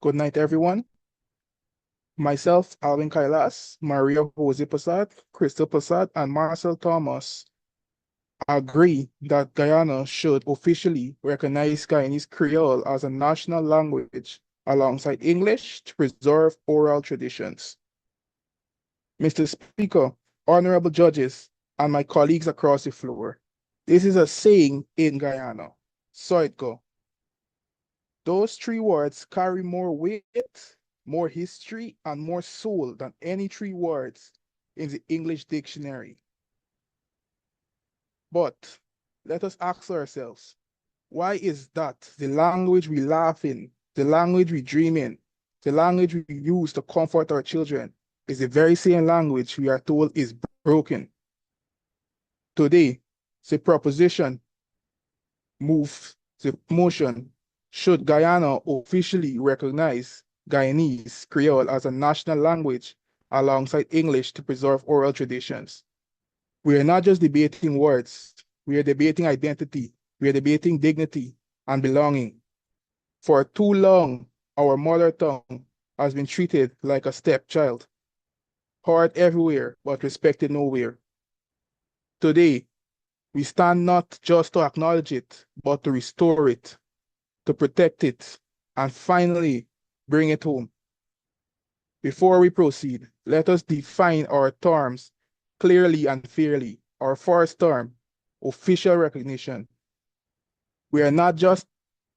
Good night, everyone. Myself, Alvin Kailas, Maria Jose Passat, Crystal Passat, and Marcel Thomas agree that Guyana should officially recognize Guyanese Creole as a national language alongside English to preserve oral traditions. Mr. Speaker, honorable judges, and my colleagues across the floor, this is a saying in Guyana. So it go. Those three words carry more weight, more history, and more soul than any three words in the English dictionary. But let us ask ourselves, why is that the language we laugh in, the language we dream in, the language we use to comfort our children is the very same language we are told is broken? Today, the proposition moves the motion. Should Guyana officially recognize Guyanese Creole as a national language alongside English to preserve oral traditions? We are not just debating words, we are debating identity, we are debating dignity and belonging. For too long, our mother tongue has been treated like a stepchild, heard everywhere but respected nowhere. Today, we stand not just to acknowledge it, but to restore it, to protect it, and finally bring it home. Before we proceed, let us define our terms clearly and fairly. Our first term, official recognition. We are not just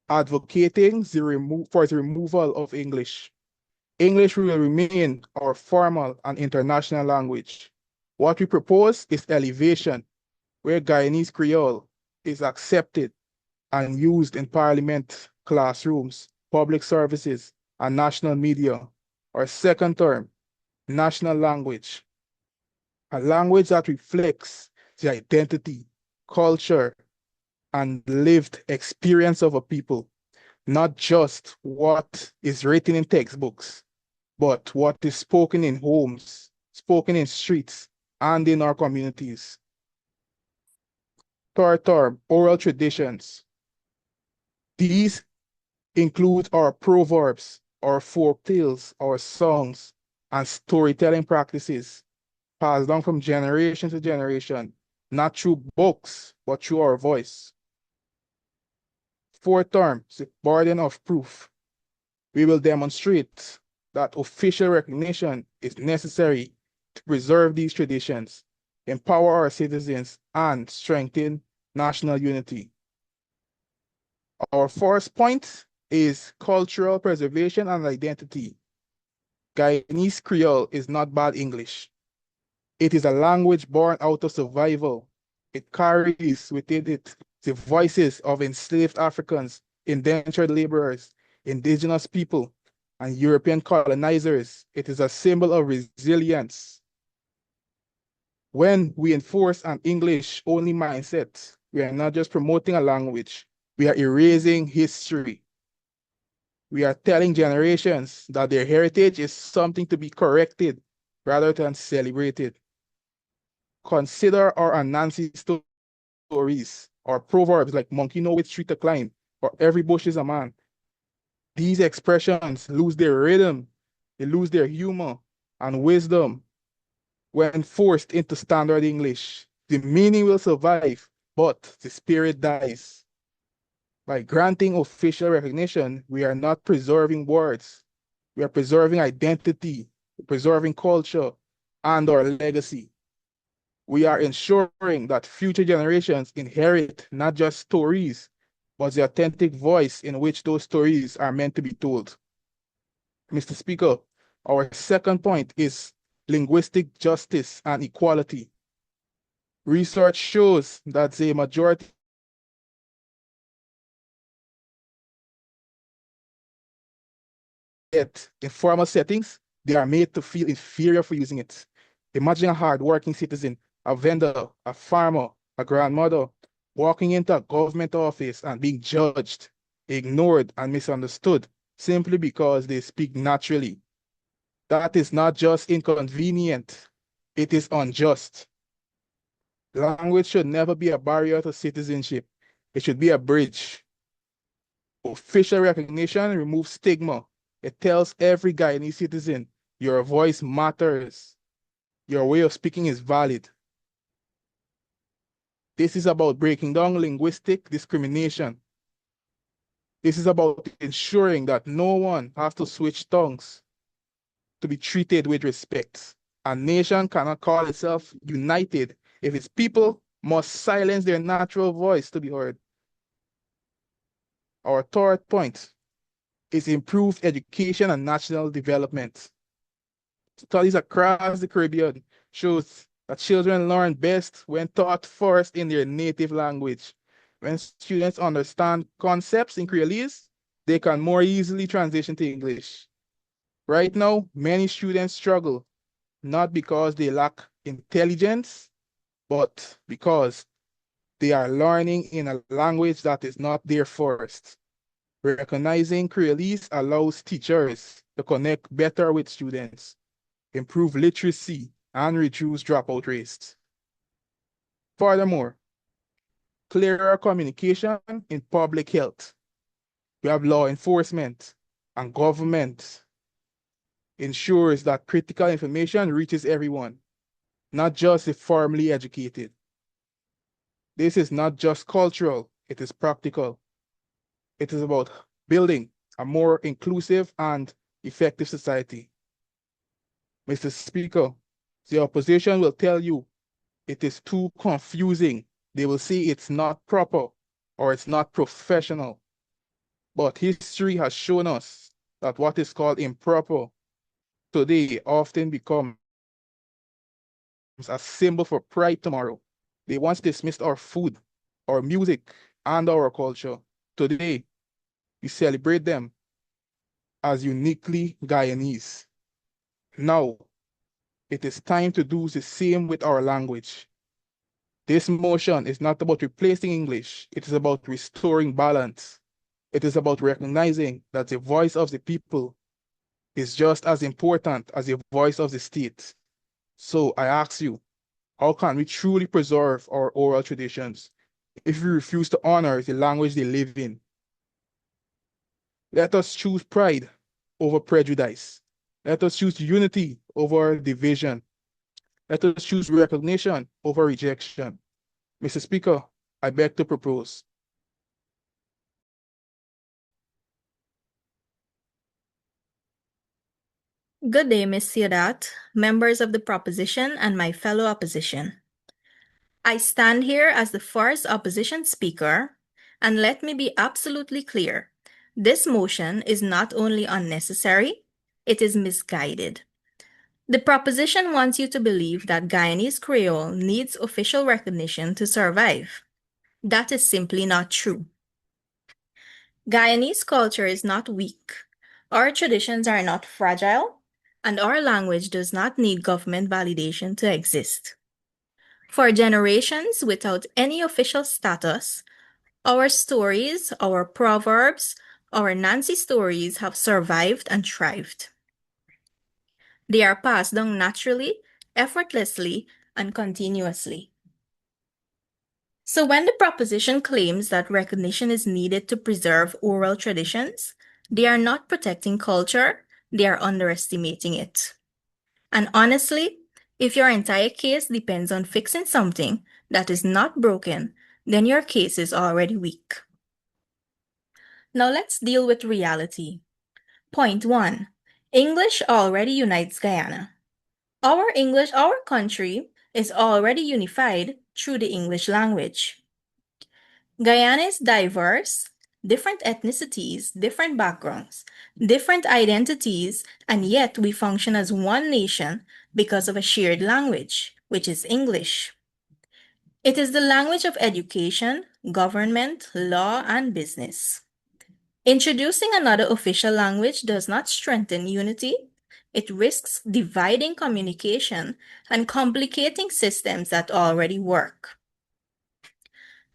advocating for the removal of English. English will remain our formal and international language. What we propose is elevation, where Guyanese Creole is accepted and used in parliament, classrooms, public services, and national media. Our second term, national language, a language that reflects the identity, culture, and lived experience of a people, not just what is written in textbooks, but what is spoken in homes, spoken in streets, and in our communities. Third term, oral traditions. These include our proverbs, our folk tales, our songs, and storytelling practices passed down from generation to generation, not through books, but through our voice. Fourth term, the burden of proof. We will demonstrate that official recognition is necessary to preserve these traditions, empower our citizens, and strengthen national unity. Our first point is cultural preservation and identity. Guyanese Creole is not bad English. It is a language born out of survival. It carries within it the voices of enslaved Africans, indentured laborers, indigenous people, and European colonizers. It is a symbol of resilience. When we enforce an English-only mindset, we are not just promoting a language, we are erasing history. We are telling generations that their heritage is something to be corrected rather than celebrated. Consider our Anansi stories, or proverbs like monkey know which tree to climb, or every bush is a man. These expressions lose their rhythm, they lose their humor and wisdom when forced into standard English. The meaning will survive, but the spirit dies. By granting official recognition, we are not preserving words. We are preserving identity, preserving culture, and our legacy. We are ensuring that future generations inherit not just stories, but the authentic voice in which those stories are meant to be told. Mr. Speaker, our second point is linguistic justice and equality. Research shows that the majority yet in formal settings, they are made to feel inferior for using it. Imagine a hardworking citizen, a vendor, a farmer, a grandmother, walking into a government office and being judged, ignored, and misunderstood simply because they speak naturally. That is not just inconvenient, it is unjust. Language should never be a barrier to citizenship. It should be a bridge. Official recognition removes stigma. It tells every Guyanese citizen, your voice matters. Your way of speaking is valid. This is about breaking down linguistic discrimination. This is about ensuring that no one has to switch tongues to be treated with respect. A nation cannot call itself united if its people must silence their natural voice to be heard. Our third point is improved education and national development. Studies across the Caribbean shows that children learn best when taught first in their native language. When students understand concepts in Creolese, they can more easily transition to English. Right now, many students struggle, not because they lack intelligence, but because they are learning in a language that is not their first. Recognizing Creolese allows teachers to connect better with students, improve literacy, and reduce dropout rates. Furthermore, clearer communication in public health. We have law enforcement and government ensures that critical information reaches everyone, not just the formally educated. This is not just cultural, it is practical. It is about building a more inclusive and effective society. Mr. Speaker, the opposition will tell you it is too confusing. They will say it's not proper or it's not professional. But history has shown us that what is called improper today often becomes a symbol for pride tomorrow. They once dismissed our food, our music, and our culture. Today, we celebrate them as uniquely Guyanese. Now, it is time to do the same with our language. This motion is not about replacing English, it is about restoring balance. It is about recognizing that the voice of the people is just as important as the voice of the state. So I ask you, how can we truly preserve our oral traditions if we refuse to honor the language they live in? Let us choose pride over prejudice. Let us choose unity over division. Let us choose recognition over rejection. Mr. Speaker, I beg to propose. Good day, Ms. Siodat, members of the proposition, and my fellow opposition. I stand here as the first opposition speaker, and let me be absolutely clear. This motion is not only unnecessary, it is misguided. The proposition wants you to believe that Guyanese Creole needs official recognition to survive. That is simply not true. Guyanese culture is not weak. Our traditions are not fragile, and our language does not need government validation to exist. For generations without any official status, our stories, our proverbs, our Nancy stories have survived and thrived. They are passed down naturally, effortlessly, and continuously. So when the proposition claims that recognition is needed to preserve oral traditions, they are not protecting culture, they are underestimating it. And honestly, if your entire case depends on fixing something that is not broken, then your case is already weak. Now let's deal with reality. Point 1. English already unites Guyana. Our country is already unified through the English language. Guyana is diverse, different ethnicities, different backgrounds, different identities, and yet we function as one nation because of a shared language, which is English. It is the language of education, government, law, and business. Introducing another official language does not strengthen unity. It risks dividing communication and complicating systems that already work.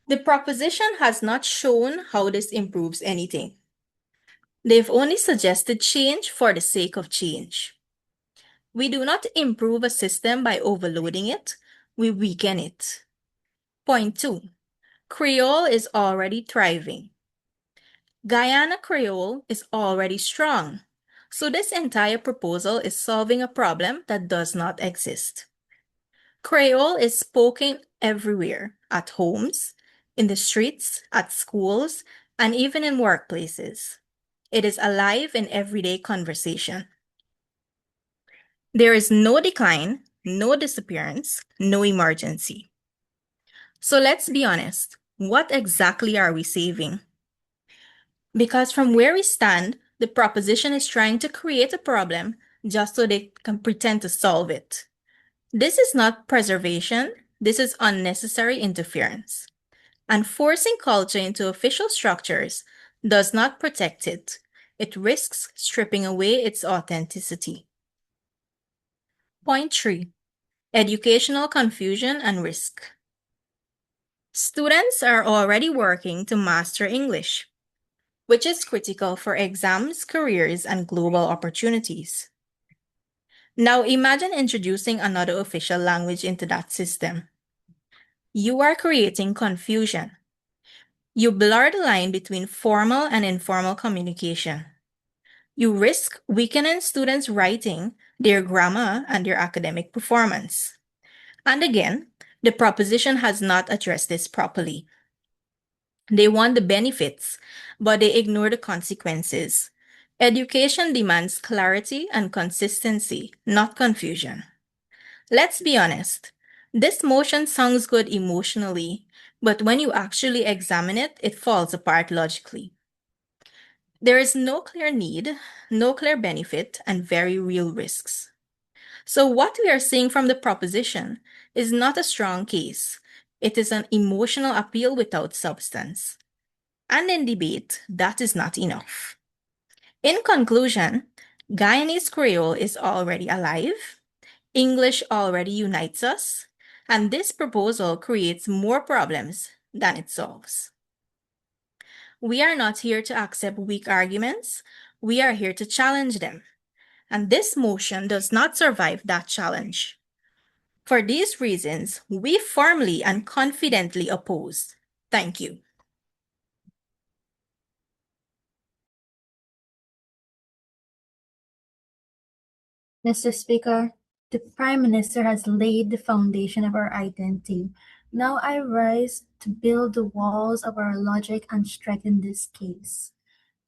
The proposition has not shown how this improves anything. They've only suggested change for the sake of change. We do not improve a system by overloading it, we weaken it. Point 2. Creole is already thriving. Guyana Creole is already strong. So this entire proposal is solving a problem that does not exist. Creole is spoken everywhere, at homes, in the streets, at schools, and even in workplaces. It is alive in everyday conversation. There is no decline, no disappearance, no emergency. So let's be honest, what exactly are we saving? Because from where we stand, the proposition is trying to create a problem just so they can pretend to solve it. This is not preservation, this is unnecessary interference. And forcing culture into official structures does not protect it. It risks stripping away its authenticity. Point 3. Educational confusion and risk. Students are already working to master English, which is critical for exams, careers, and global opportunities. Now imagine introducing another official language into that system. You are creating confusion. You blur the line between formal and informal communication. You risk weakening students' writing, their grammar, and their academic performance. And again, the proposition has not addressed this properly. They want the benefits, but they ignore the consequences. Education demands clarity and consistency, not confusion. Let's be honest. This motion sounds good emotionally, but when you actually examine it, it falls apart logically. There is no clear need, no clear benefit, and very real risks. So, what we are seeing from the proposition is not a strong case. It is an emotional appeal without substance. And in debate, that is not enough. In conclusion, Guyanese Creole is already alive, English already unites us, and this proposal creates more problems than it solves. We are not here to accept weak arguments, we are here to challenge them. And this motion does not survive that challenge. For these reasons, we firmly and confidently oppose. Thank you. Mr. Speaker, the Prime Minister has laid the foundation of our identity. Now I rise to build the walls of our logic and strengthen this case.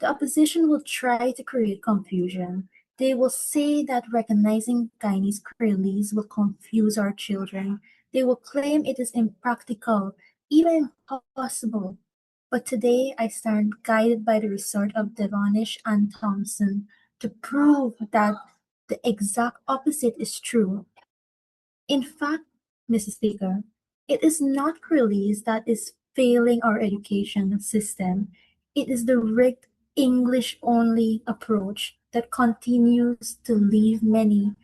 The opposition will try to create confusion. They will say that recognizing Guyanese Creoles will confuse our children. They will claim it is impractical, even impossible. But today I stand guided by the research of Devonish and Thompson to prove that the exact opposite is true. In fact, Mr. Speaker, it is not Creoles that is failing our education system. It is the rigged English-only approach that continues to leave many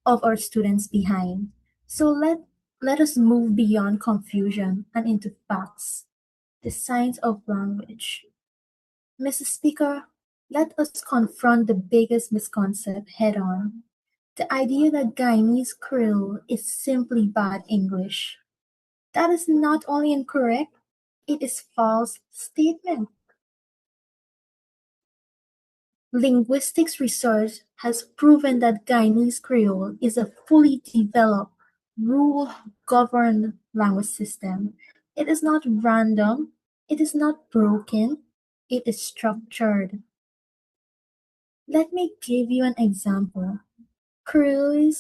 of our students behind. So let us move beyond confusion and into facts, the science of language. Mr. Speaker, let us confront the biggest misconception head on. The idea that Guyanese Creole is simply bad English. That is not only incorrect, it is false statement. Linguistics research has proven that Guyanese Creole is a fully developed, rule-governed language system. It is not random, it is not broken, it is structured. Let me give you an example. Creole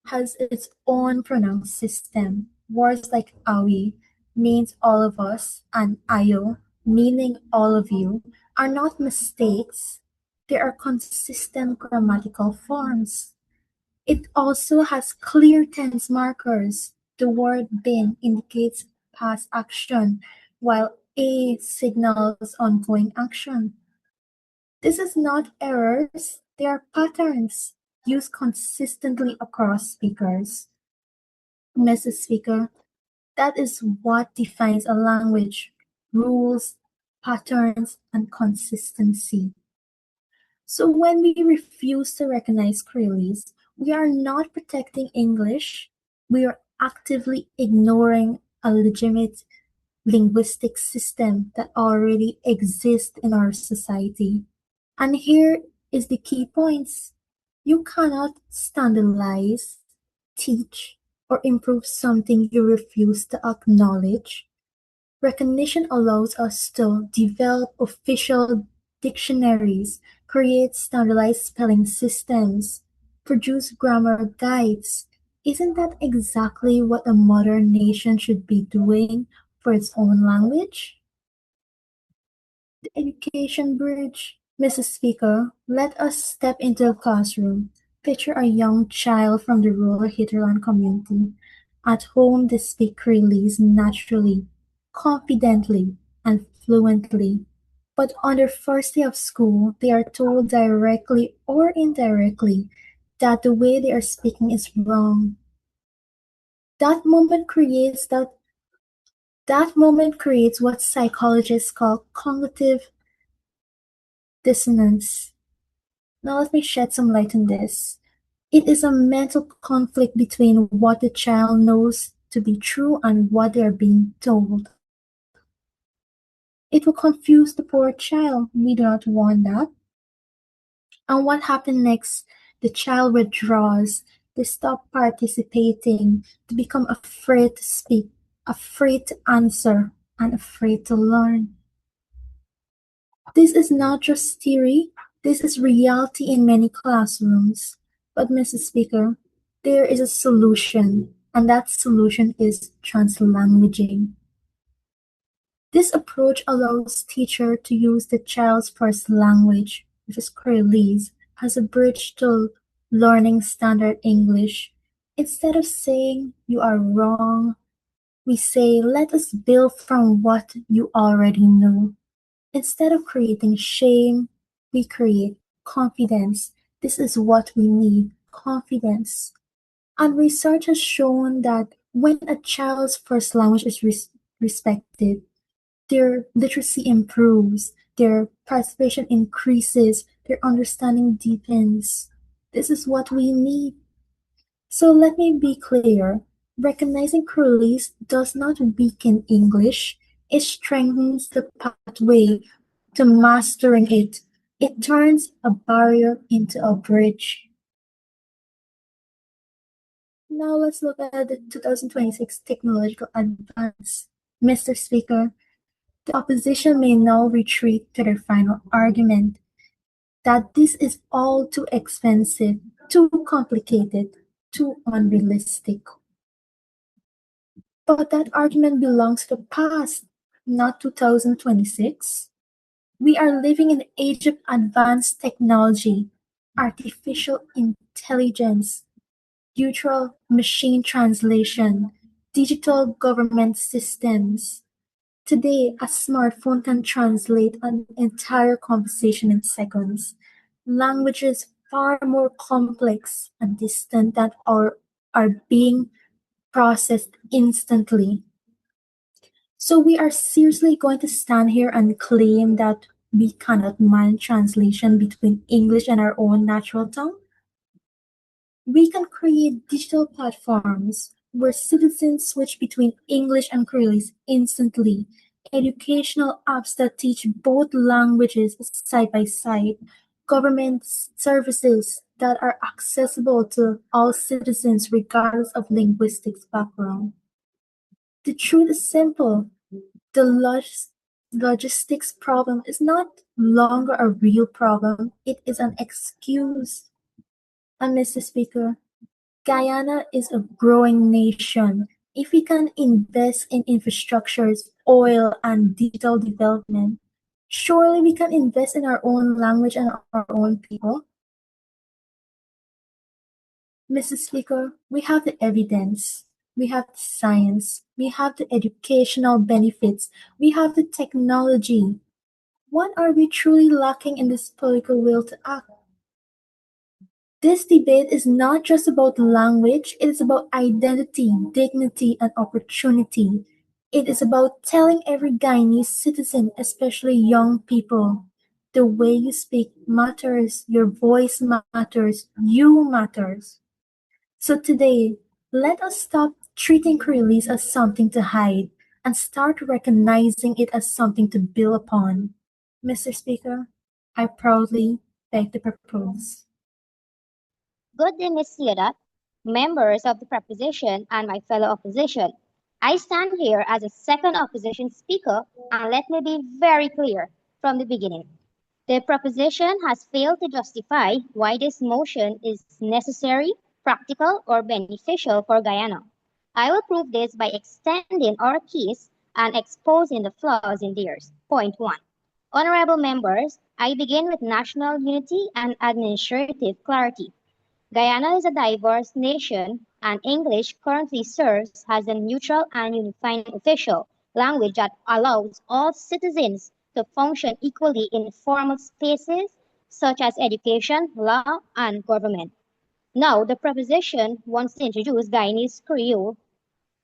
has its own pronoun system. Words like awi means all of us and ayo meaning all of you are not mistakes. They are consistent grammatical forms. It also has clear tense markers. The word been indicates past action, while a signals ongoing action. This is not errors, they are patterns used consistently across speakers. Mrs. Speaker, that is what defines a language: rules, patterns, and consistency. So when we refuse to recognize Creoles, we are not protecting English, we are actively ignoring a legitimate linguistic system that already exists in our society. And here is the key points. You cannot standardize, teach, or improve something you refuse to acknowledge. Recognition allows us to develop official dictionaries, create standardized spelling systems, produce grammar guides. Isn't that exactly what a modern nation should be doing for its own language? The education bridge. Mrs. Speaker, let us step into the classroom. Picture a young child from the rural hinterland community. At home, they speak Creole naturally, confidently, and fluently. But on their first day of school, they are told directly or indirectly that the way they are speaking is wrong. That moment creates that that moment creates what psychologists call cognitive dissonance. Now let me shed some light on this. It is a mental conflict between what the child knows to be true and what they are being told. It will confuse the poor child. We do not want that. And what happens next? The child withdraws. They stop participating. They become afraid to speak, afraid to answer, and afraid to learn. This is not just theory, this is reality in many classrooms. But, Mrs. Speaker, there is a solution, and that solution is translanguaging. This approach allows teacher to use the child's first language, which is Creole, as a bridge to learning standard English. Instead of saying you are wrong, we say let us build from what you already know. Instead of creating shame, we create confidence. This is what we need, confidence. And research has shown that when a child's first language is respected, their literacy improves, their participation increases, their understanding deepens. This is what we need. So let me be clear. Recognizing Creole does not weaken English, it strengthens the pathway to mastering it. It turns a barrier into a bridge. Now let's look at the 2026 technological advance. Mr. Speaker, the opposition may now retreat to their final argument that this is all too expensive, too complicated, too unrealistic. But that argument belongs to the past, not 2026. We are living in the age of advanced technology, artificial intelligence, neutral machine translation, digital government systems. Today, a smartphone can translate an entire conversation in seconds. Languages far more complex and distant than are being processed instantly. So we are seriously going to stand here and claim that we cannot manage translation between English and our own natural tongue? We can create digital platforms where citizens switch between English and Creole instantly, educational apps that teach both languages side by side, government services that are accessible to all citizens regardless of linguistics background. The truth is simple. The logistics problem is not longer a real problem, it is an excuse. And Mr. Speaker, Guyana is a growing nation. If we can invest in infrastructures, oil, and digital development, surely we can invest in our own language and our own people. Mr. Speaker, we have the evidence, we have the science, we have the educational benefits, we have the technology. What are we truly lacking in this political will to act? This debate is not just about language, it is about identity, dignity, and opportunity. It is about telling every Guyanese citizen, especially young people, the way you speak matters, your voice matters, you matters. So today, let us stop treating Creole as something to hide and start recognizing it as something to build upon. Mr. Speaker, I proudly beg to propose. Good day, Ms. Ciodat, members of the proposition, and my fellow opposition. I stand here as a second opposition speaker, and let me be very clear from the beginning. The proposition has failed to justify why this motion is necessary, practical, or beneficial for Guyana. I will prove this by extending our case and exposing the flaws in theirs. Point 1. Honorable members, I begin with national unity and administrative clarity. Guyana is a diverse nation, and English currently serves as a neutral and unifying official language that allows all citizens to function equally in formal spaces such as education, law, and government. Now, the proposition wants to introduce Guyanese creole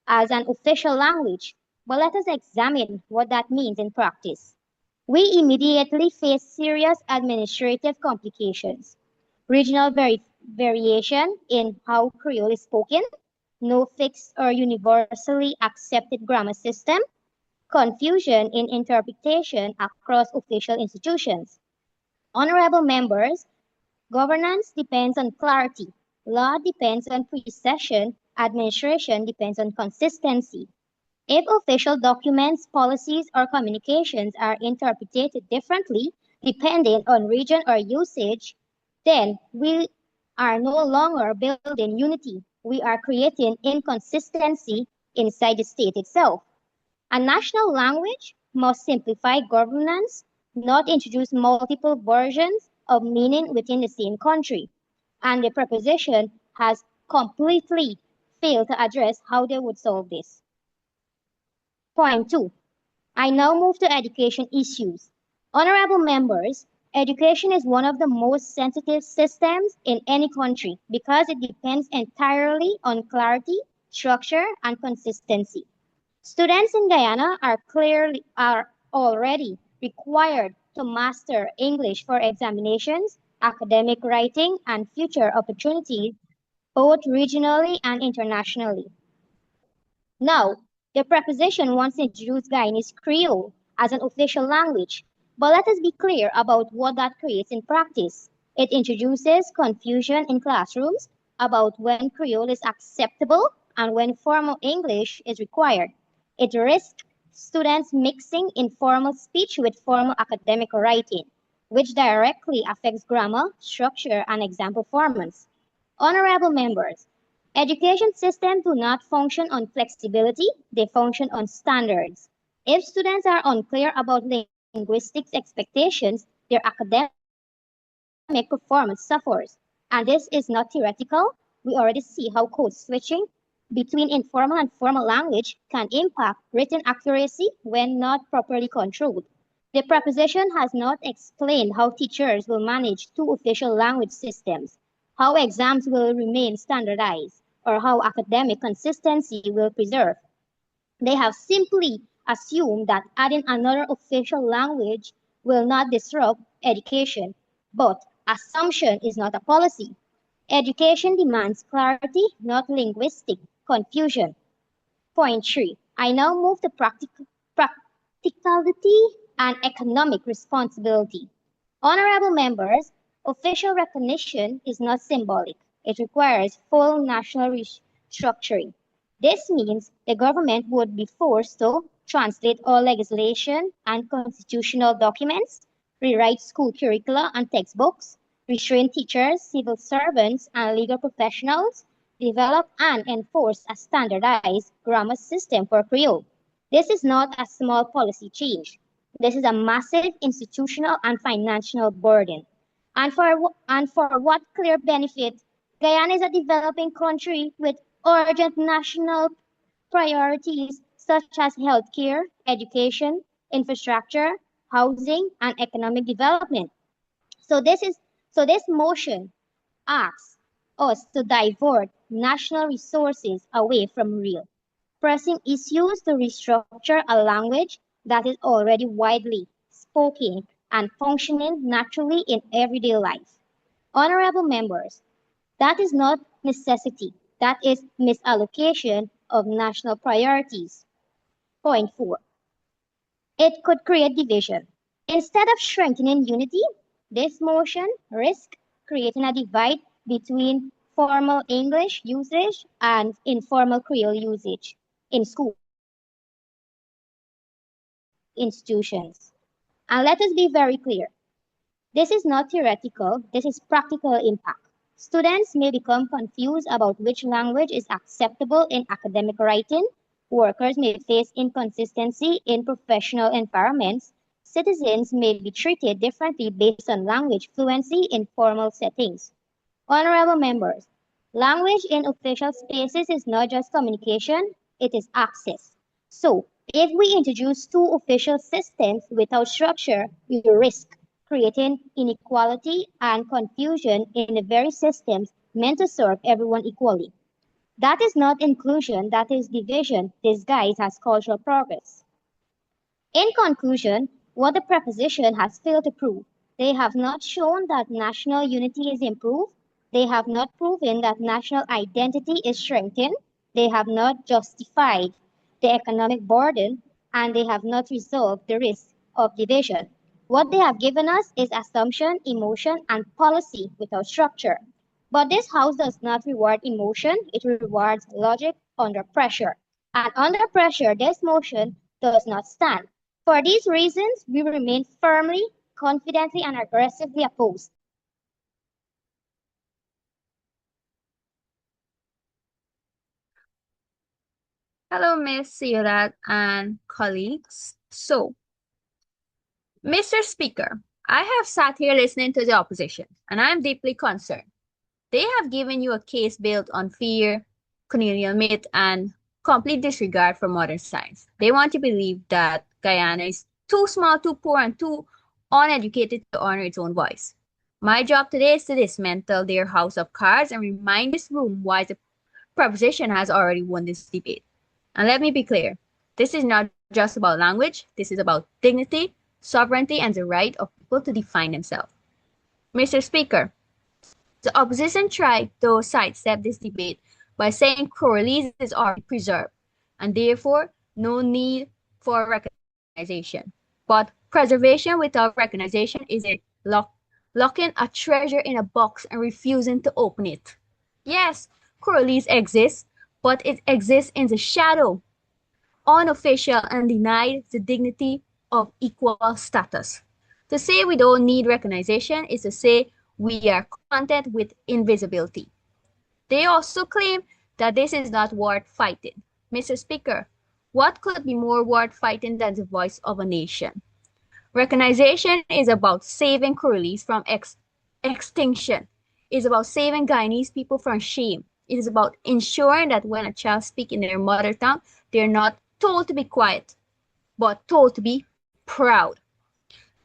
as an official language, but let us examine what that means in practice. We immediately face serious administrative complications. Regional variation in how Creole is spoken, no fixed or universally accepted grammar system, confusion in interpretation across official institutions. Honorable members, governance depends on clarity, law depends on precision, administration depends on consistency. If official documents, policies, or communications are interpreted differently depending on region or usage, then we are no longer building unity. We are creating inconsistency inside the state itself. A national language must simplify governance, not introduce multiple versions of meaning within the same country. And the proposition has completely failed to address how they would solve this. Point 2. I now move to education issues. Honorable members, education is one of the most sensitive systems in any country because it depends entirely on clarity, structure, and consistency. Students in Guyana are already required to master English for examinations, academic writing, and future opportunities, both regionally and internationally. Now, the proposition wants to introduce Guyanese Creole as an official language, but let us be clear about what that creates in practice. It introduces confusion in classrooms about when Creole is acceptable and when formal English is required. It risks students mixing informal speech with formal academic writing, which directly affects grammar, structure, and exam performance. Honorable members, education systems do not function on flexibility, they function on standards. If students are unclear about linguistics expectations, their academic performance suffers. And this is not theoretical. We already see how code switching between informal and formal language can impact written accuracy when not properly controlled. The proposition has not explained how teachers will manage two official language systems, how exams will remain standardized, or how academic consistency will preserve. They have simply assumed that adding another official language will not disrupt education, but assumption is not a policy. Education demands clarity, not linguistic confusion. Point 3. I now move to practicality and economic responsibility. Honorable members, official recognition is not symbolic. It requires full national restructuring. This means the government would be forced to translate all legislation and constitutional documents, rewrite school curricula and textbooks, restrain teachers, civil servants, and legal professionals, develop and enforce a standardized grammar system for Creole. This is not a small policy change. This is a massive institutional and financial burden. And for what clear benefit? Guyana is a developing country with urgent national priorities such as healthcare, education, infrastructure, housing, and economic development. So this motion asks us to divert national resources away from real, pressing issues to restructure a language that is already widely spoken and functioning naturally in everyday life. Honorable members, that is not necessity, that is misallocation of national priorities. Point 4. It could create division. Instead of strengthening unity, This motion risks creating a divide between formal English usage and informal Creole usage in schools institutions. And let us be very clear. This is not theoretical, this is practical impact. Students may become confused about which language is acceptable in academic writing. Workers may face inconsistency in professional environments. Citizens may be treated differently based on language fluency in formal settings. Honorable members, language in official spaces is not just communication, it is access. So, if we introduce two official systems without structure, we risk creating inequality and confusion in the very systems meant to serve everyone equally. That is not inclusion, that is division disguised as cultural progress. In conclusion, what the proposition has failed to prove, they have not shown that national unity is improved, they have not proven that national identity is strengthened, they have not justified the economic burden, and they have not resolved the risk of division. What they have given us is assumption, emotion, and policy without structure. But this house does not reward emotion, it rewards logic under pressure. And under pressure, this motion does not stand. For these reasons, we remain firmly, confidently, and aggressively opposed. Hello, Miss Sierra and colleagues. So, Mr. Speaker, I have sat here listening to the opposition, and I am deeply concerned. They have given you a case built on fear, colonial myth, and complete disregard for modern science. They want to believe that Guyana is too small, too poor, and too uneducated to honor its own voice. My job today is to dismantle their house of cards and remind this room why the proposition has already won this debate. And let me be clear, this is not just about language, this is about dignity, sovereignty, and the right of people to define themselves. Mr. Speaker, the opposition tried to sidestep this debate by saying Coralese is already preserved and therefore no need for recognition. But preservation without recognition is a locking a treasure in a box and refusing to open it. Yes, Coralese exists, but it exists in the shadow, unofficial, and denied the dignity of equal status. To say we don't need recognition is to say we are content with invisibility. They also claim that this is not worth fighting. Mr. Speaker, what could be more worth fighting than the voice of a nation? Recognition is about saving Coralese from extinction. It is about saving Guyanese people from shame. It is about ensuring that when a child speaks in their mother tongue, they're not told to be quiet, but told to be proud.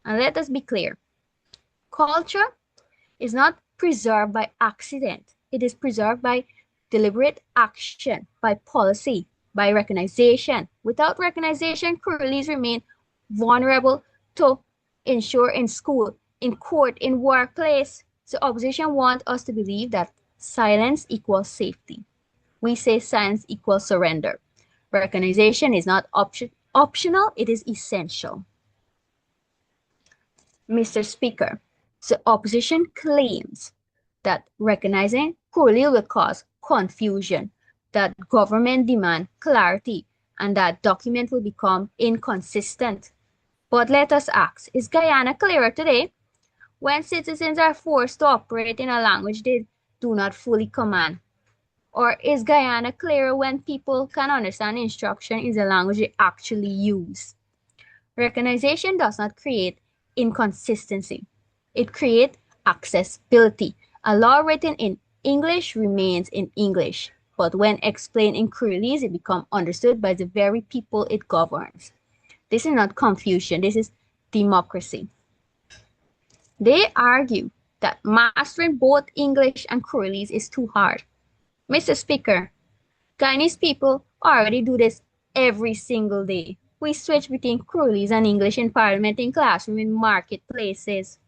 And let us be clear. Culture is not preserved by accident. It is preserved by deliberate action, by policy, by recognition. Without recognition, Coralese remain vulnerable to ensure in school, in court, in workplace. The opposition want us to believe that silence equals safety. We say silence equals surrender. Recognition is not optional, it is essential. Mr. Speaker, the opposition claims that recognizing Coralese will cause confusion, that government demand clarity, and that document will become inconsistent. But let us ask, is Guyana clearer today? When citizens are forced to operate in a language they do not fully command? Or is Guyana clearer when people can understand instruction in the language they actually use? Recognition does not create inconsistency. It creates accessibility. A law written in English remains in English, but when explained in Creole, it becomes understood by the very people it governs. This is not confusion, this is democracy. They argue that mastering both English and Creole is too hard. Mr. Speaker, Guyanese people already do this every single day. We switch between Creole and English in parliament, in classroom, in marketplaces.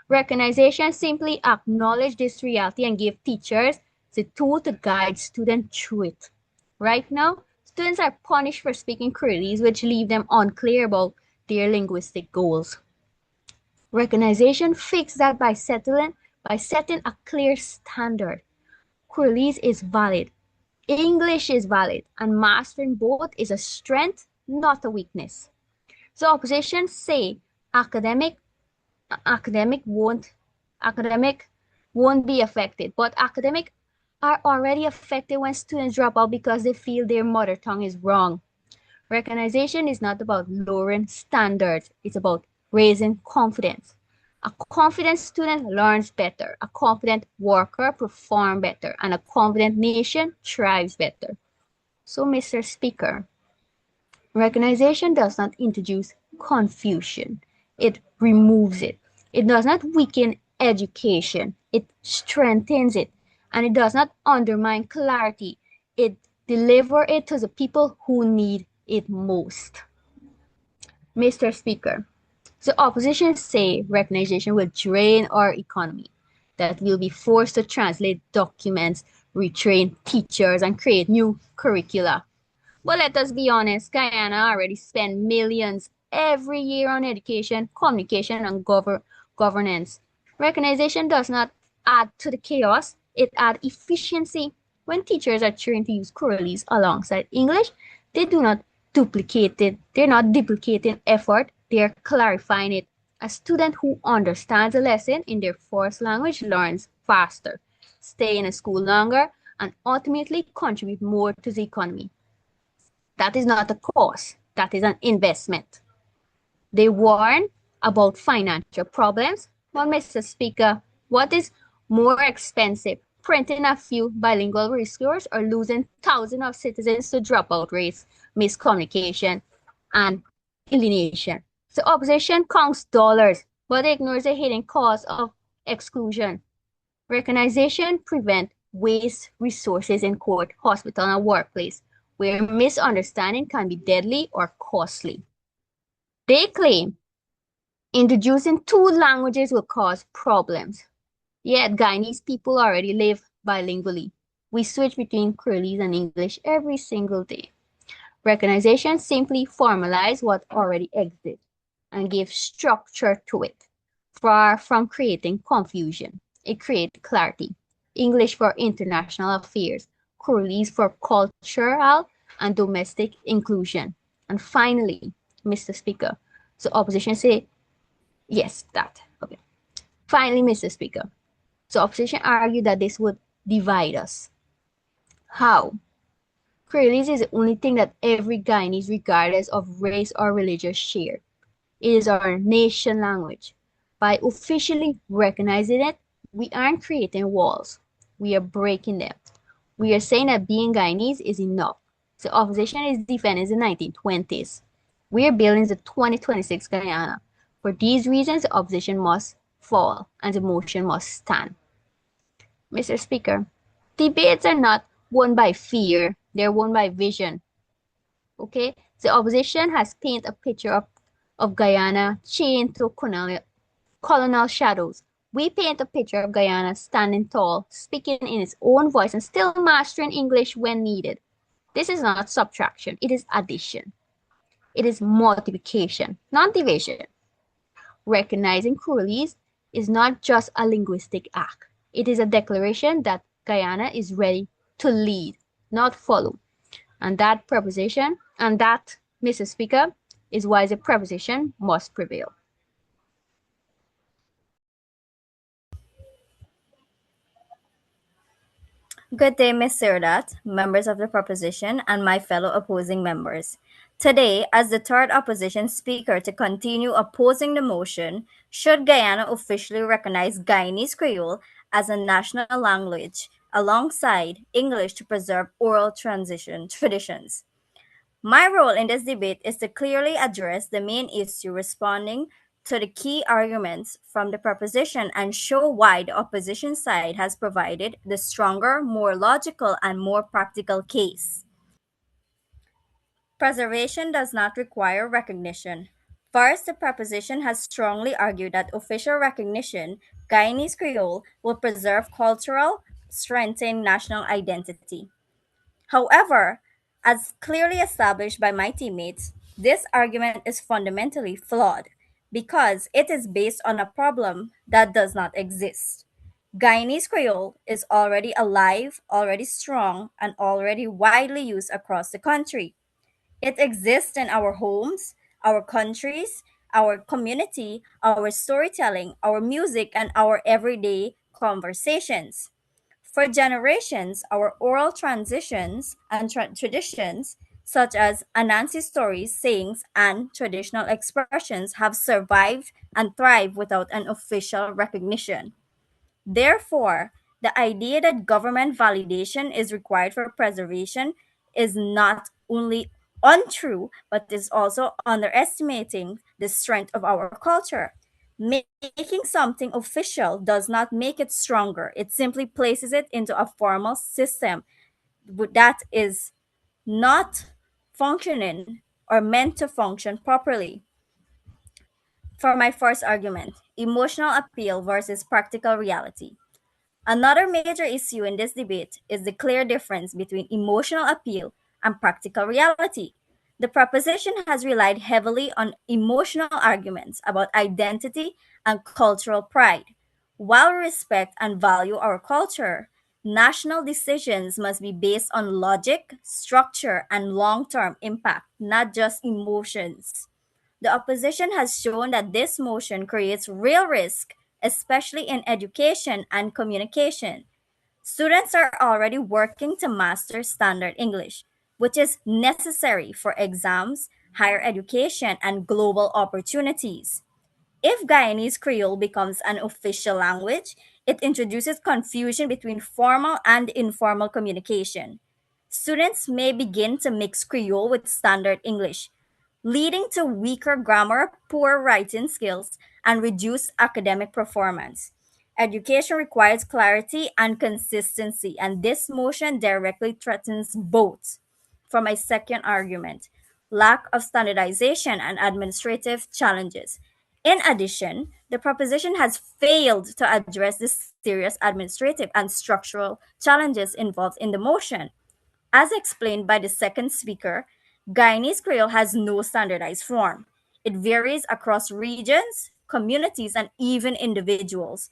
Recognition simply acknowledge this reality and give teachers the tool to guide students through it. Right now, students are punished for speaking Creole, which leave them unclear about their linguistic goals. Recognition fixed that by setting a clear standard. Creolese is valid, English is valid, and mastering both is a strength, not a weakness. So opposition say academic academic won't academic won't be affected, but academic are already affected when students drop out because they feel their mother tongue is wrong. Recognition is not about lowering standards, it's about raising confidence. A confident student learns better, a confident worker performs better, and a confident nation thrives better. So, Mr. Speaker, recognition does not introduce confusion, it removes it. It does not weaken education, it strengthens it. And it does not undermine clarity, it delivers it to the people who need it most. Mr. Speaker, the opposition say recognition will drain our economy, that we'll be forced to translate documents, retrain teachers, and create new curricula. But let us be honest, Guyana already spends millions every year on education, communication, and governance. Recognition does not add to the chaos, it adds efficiency. When teachers are trained to use Creolese alongside English, they do not duplicate it. They're not duplicating effort, they're clarifying it. A student who understands a lesson in their first language learns faster, stay in a school longer, and ultimately contribute more to the economy. That is not a cost, that is an investment. They warn about financial problems. Well, Mr. Speaker, what is more expensive, printing a few bilingual rescuers or losing thousands of citizens to dropout rates, miscommunication, and alienation? So opposition counts dollars, but ignores the hidden cost of exclusion. Recognition prevents waste resources in court, hospital, and workplace, where misunderstanding can be deadly or costly. They claim introducing two languages will cause problems. Yet Guyanese people already live bilingually. We switch between Creole and English every single day. Recognition simply formalizes what already exists and gives structure to it. Far from creating confusion, it creates clarity. English for international affairs, Creole for cultural and domestic inclusion. And finally, Mr. Speaker, so opposition say, yes, that. Okay. Finally, Mr. Speaker, so opposition argue that this would divide us. How? Creole is the only thing that every Guyanese, regardless of race or religion, share. It is our nation language. By officially recognizing it, we aren't creating walls. We are breaking them. We are saying that being Guyanese is enough. The opposition is defending the 1920s. We are building the 2026 Guyana. For these reasons, the opposition must fall and the motion must stand. Mr. Speaker, debates are not won by fear, they're won by vision. Okay? The opposition has painted a picture of Guyana chained to colonial shadows. We paint a picture of Guyana standing tall, speaking in its own voice, and still mastering English when needed. This is not subtraction, it is addition. It is multiplication, not division. Recognizing Creole is not just a linguistic act. It is a declaration that Guyana is ready to lead, not follow. And that, Mr. Speaker, is why the preposition must prevail. Good day, Ms. Sirdat, members of the proposition, and my fellow opposing members. Today, as the third opposition speaker to continue opposing the motion, should Guyana officially recognize Guyanese Creole as a national language alongside English to preserve oral traditions? My role in this debate is to clearly address the main issue, responding to the key arguments from the proposition and show why the opposition side has provided the stronger, more logical, and more practical case. Preservation does not require recognition. First, the proposition has strongly argued that official recognition, Guyanese Creole, will preserve cultural, strengthen national identity. However, as clearly established by my teammates, this argument is fundamentally flawed. because it is based on a problem that does not exist. Guyanese Creole is already alive, already strong, and already widely used across the country. It exists in our homes, our countries, our community, our storytelling, our music, and our everyday conversations. For generations, our oral transitions and traditions, such as Anansi stories, sayings, and traditional expressions, have survived and thrived without an official recognition. Therefore, the idea that government validation is required for preservation is not only untrue, but is also underestimating the strength of our culture. Making something official does not make it stronger, it simply places it into a formal system that is not functioning or meant to function properly. For my first argument, emotional appeal versus practical reality. Another major issue in this debate is the clear difference between emotional appeal and practical reality. The proposition has relied heavily on emotional arguments about identity and cultural pride. While we respect and value our culture, national decisions must be based on logic, structure, and long term impact, not just emotions. The opposition has shown that this motion creates real risk, especially in education and communication. Students are already working to master standard English, which is necessary for exams, higher education, and global opportunities. If Guyanese Creole becomes an official language, it introduces confusion between formal and informal communication. Students may begin to mix Creole with standard English, leading to weaker grammar, poor writing skills, and reduced academic performance. Education requires clarity and consistency, and this motion directly threatens both. For my second argument, lack of standardization and administrative challenges. In addition, the proposition has failed to address the serious administrative and structural challenges involved in the motion. As explained by the second speaker, Guyanese Creole has no standardized form. It varies across regions, communities, and even individuals.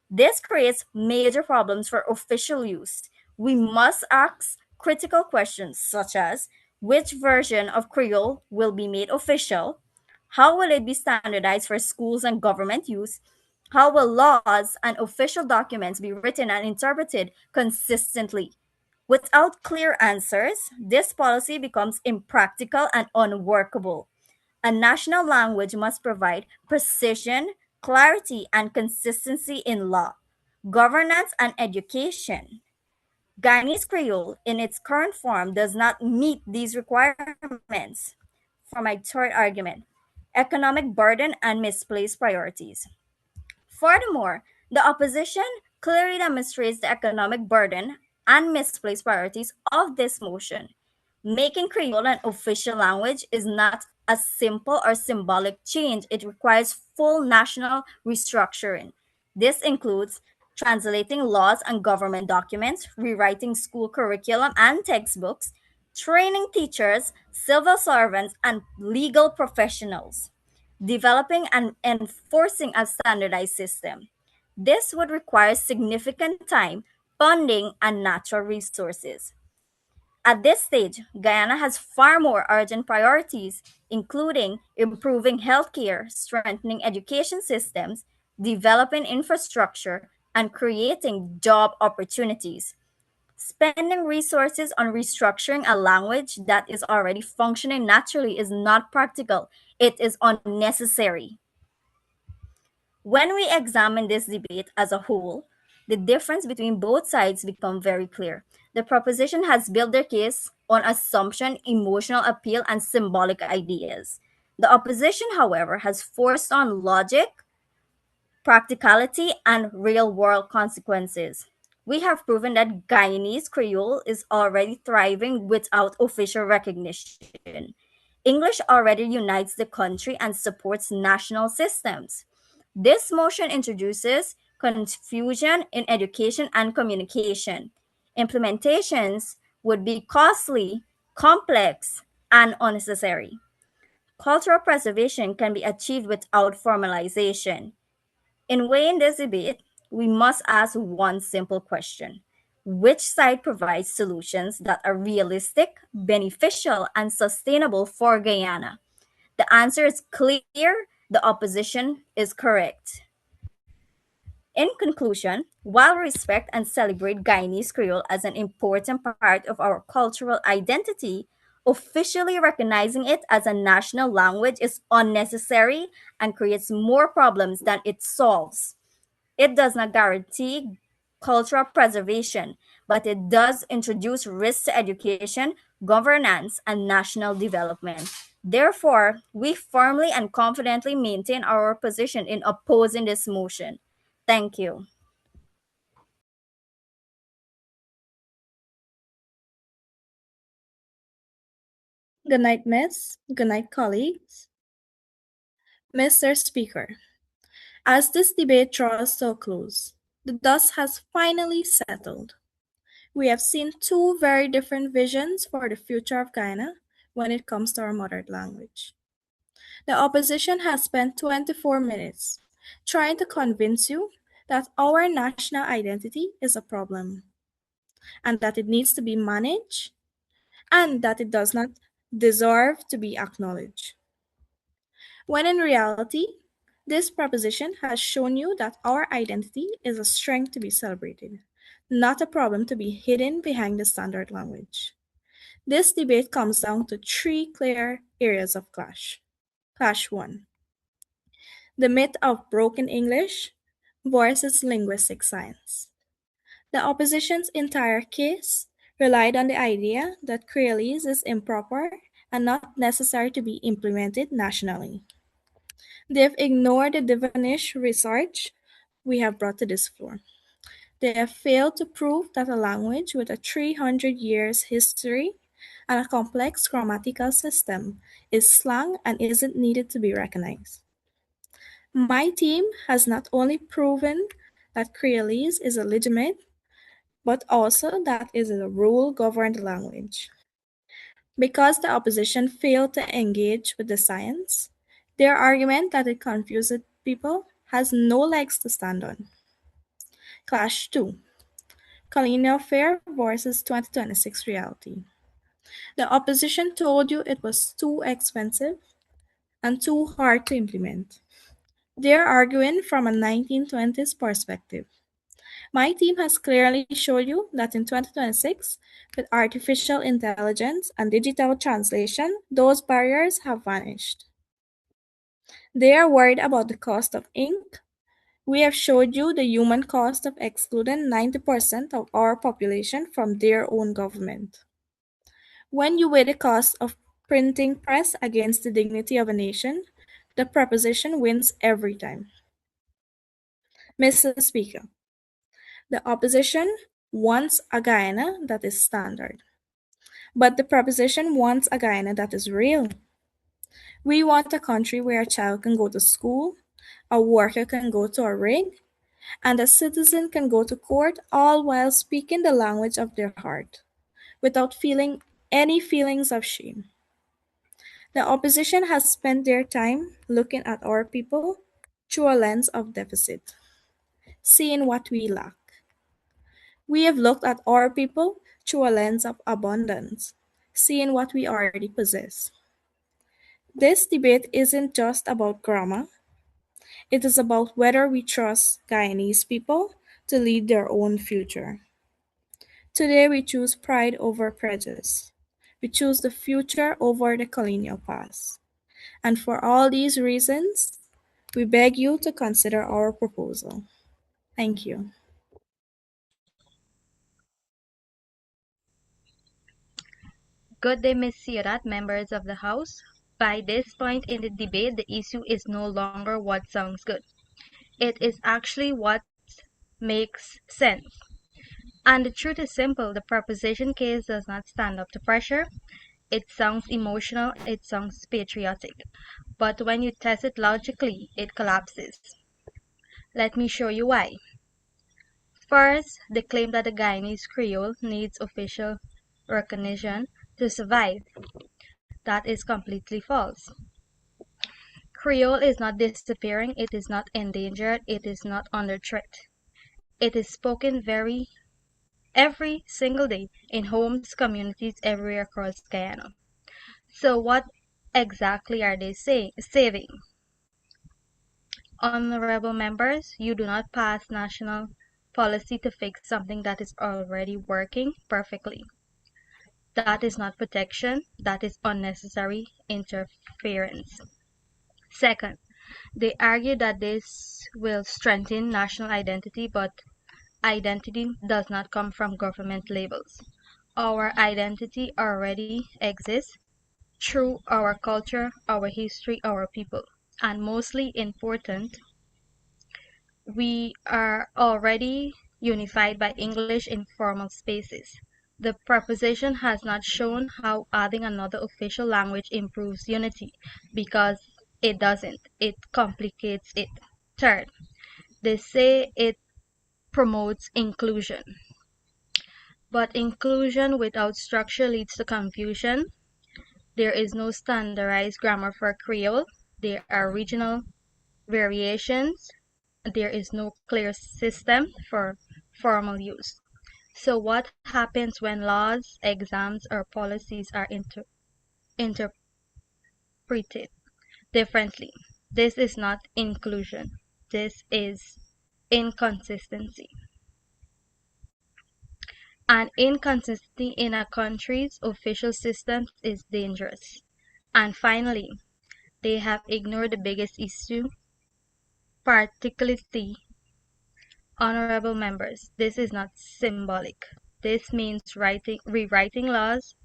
This creates major problems for official use. We must ask critical questions such as which version of Creole will be made official? How will it be standardized for schools and government use? How will laws and official documents be written and interpreted consistently? Without clear answers, this policy becomes impractical and unworkable. A national language must provide precision, clarity, and consistency in law, governance, and education. Guyanese Creole, in its current form, does not meet these requirements. For my third argument, economic burden and misplaced priorities. Furthermore, the opposition clearly demonstrates the economic burden and misplaced priorities of this motion. Making Creole an official language is not a simple or symbolic change, it requires full national restructuring. This includes translating laws and government documents, rewriting school curriculum and textbooks, training teachers, civil servants, and legal professionals, developing and enforcing a standardized system. This would require significant time, funding, and natural resources. At this stage, Guyana has far more urgent priorities, including improving healthcare, strengthening education systems, developing infrastructure, and creating job opportunities. Spending resources on restructuring a language that is already functioning naturally is not practical, it is unnecessary. When we examine this debate as a whole, the difference between both sides become very clear. The proposition has built their case on assumption, emotional appeal, and symbolic ideas. The opposition, however, has forced on logic, practicality, and real world consequences. We have proven that Guyanese Creole is already thriving without official recognition. English already unites the country and supports national systems. This motion introduces confusion in education and communication. Implementations would be costly, complex, and unnecessary. cultural preservation can be achieved without formalization. In weighing this debate, we must ask one simple question. Which side provides solutions that are realistic, beneficial, and sustainable for Guyana? The answer is clear. The opposition is correct. In conclusion, while we respect and celebrate Guyanese Creole as an important part of our cultural identity, officially recognizing it as a national language is unnecessary and creates more problems than it solves. It does not guarantee cultural preservation, but it does introduce risks to education, governance, and national development. Therefore, we firmly and confidently maintain our position in opposing this motion. Thank you. Good night, Miss. Good night, colleagues. Mr. Speaker, as this debate draws to a close, the dust has finally settled. We have seen two very different visions for the future of Guyana when it comes to our mother language. The opposition has spent 24 minutes trying to convince you that our national identity is a problem and that it needs to be managed and that it does not deserve to be acknowledged. When in reality, this proposition has shown you that our identity is a strength to be celebrated, not a problem to be hidden behind the standard language. This debate comes down to three clear areas of clash. Clash 1: the myth of broken English versus linguistic science. The opposition's entire case relied on the idea that Creolese is improper and not necessary to be implemented nationally. They've ignored the Devonish research we have brought to this floor. They have failed to prove that a language with a 300 years history and a complex grammatical system is slang and isn't needed to be recognized. My team has not only proven that Creolese is a legitimate, but also that it is a rule-governed language. Because the opposition failed to engage with the science, their argument that it confuses people has no legs to stand on. Clash 2: colonial fare versus 2026 reality. The opposition told you it was too expensive and too hard to implement. They're arguing from a 1920s perspective. My team has clearly showed you that in 2026, with artificial intelligence and digital translation, those barriers have vanished. They are worried about the cost of ink. We have showed you the human cost of excluding 90% of our population from their own government. When you weigh the cost of printing press against the dignity of a nation, the proposition wins every time. Mr. Speaker, the opposition wants a Guyana that is standard, but the proposition wants a Guyana that is real. We want a country where a child can go to school, a worker can go to a rig, and a citizen can go to court, all while speaking the language of their heart, without feeling any feelings of shame. The opposition has spent their time looking at our people through a lens of deficit, seeing what we lack. We have looked at our people through a lens of abundance, seeing what we already possess. This debate isn't just about grammar, it is about whether we trust Guyanese people to lead their own future. Today we choose pride over prejudice. We choose the future over the colonial past. And for all these reasons, we beg you to consider our proposal. Thank you. Good day, Ms. Sirat, members of the House. By this point in the debate, the issue is no longer what sounds good. It is actually what makes sense. And the truth is simple. The proposition case does not stand up to pressure. It sounds emotional. It sounds patriotic. But when you test it logically, it collapses. Let me show you why. First, the claim that the Guyanese Creole needs official recognition to survive. That is completely false. Creole is not disappearing, it is not endangered, it is not under threat. It is spoken every single day in homes, communities everywhere across Guyana. So what exactly are they saving? Honorable members, you do not pass national policy to fix something that is already working perfectly. That is not protection, that is unnecessary interference. Second, they argue that this will strengthen national identity, but identity does not come from government labels. Our identity already exists through our culture, our history, our people. And mostly important, we are already unified by English in formal spaces. The proposition has not shown how adding another official language improves unity, because it doesn't. It complicates it. Third, they say it promotes inclusion. But inclusion without structure leads to confusion. There is no standardized grammar for Creole. There are regional variations. There is no clear system for formal use. So what happens when laws, exams, or policies are interpreted differently? This is not inclusion. This is inconsistency. And inconsistency in a country's official systems is dangerous. And finally, they have ignored the biggest issue, particularly honorable members. This is not symbolic. This means rewriting laws,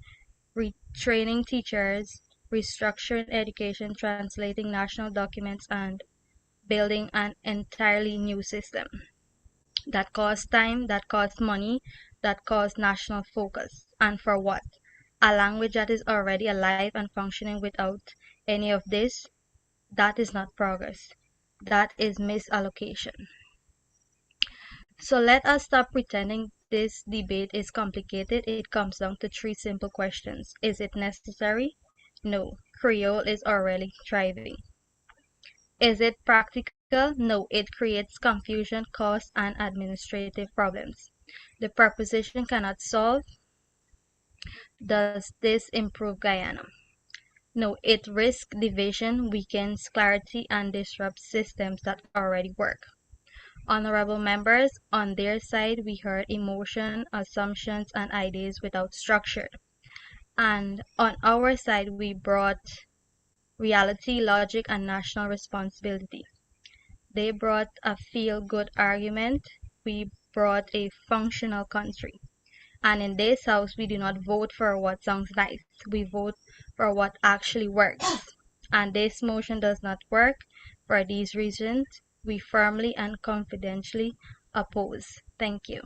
retraining teachers, restructuring education, translating national documents, and building an entirely new system. That costs time, that costs money, that costs national focus. And for what? A language that is already alive and functioning without any of this? That is not progress. That is misallocation. So let us stop pretending this debate is complicated. It comes down to three simple questions. Is it necessary? No. Creole is already thriving. Is it practical? No. It creates confusion, cost, and administrative problems. The proposition cannot solve. Does this improve Guyana? No, it risks division, weakens clarity, and disrupts systems that already work. Honorable members, on their side, we heard emotion, assumptions, and ideas without structure. And on our side, we brought reality, logic, and national responsibility. They brought a feel-good argument. We brought a functional country. And in this house, we do not vote for what sounds nice. We vote for what actually works. And this motion does not work. For these reasons, we firmly and confidentially oppose. Thank you.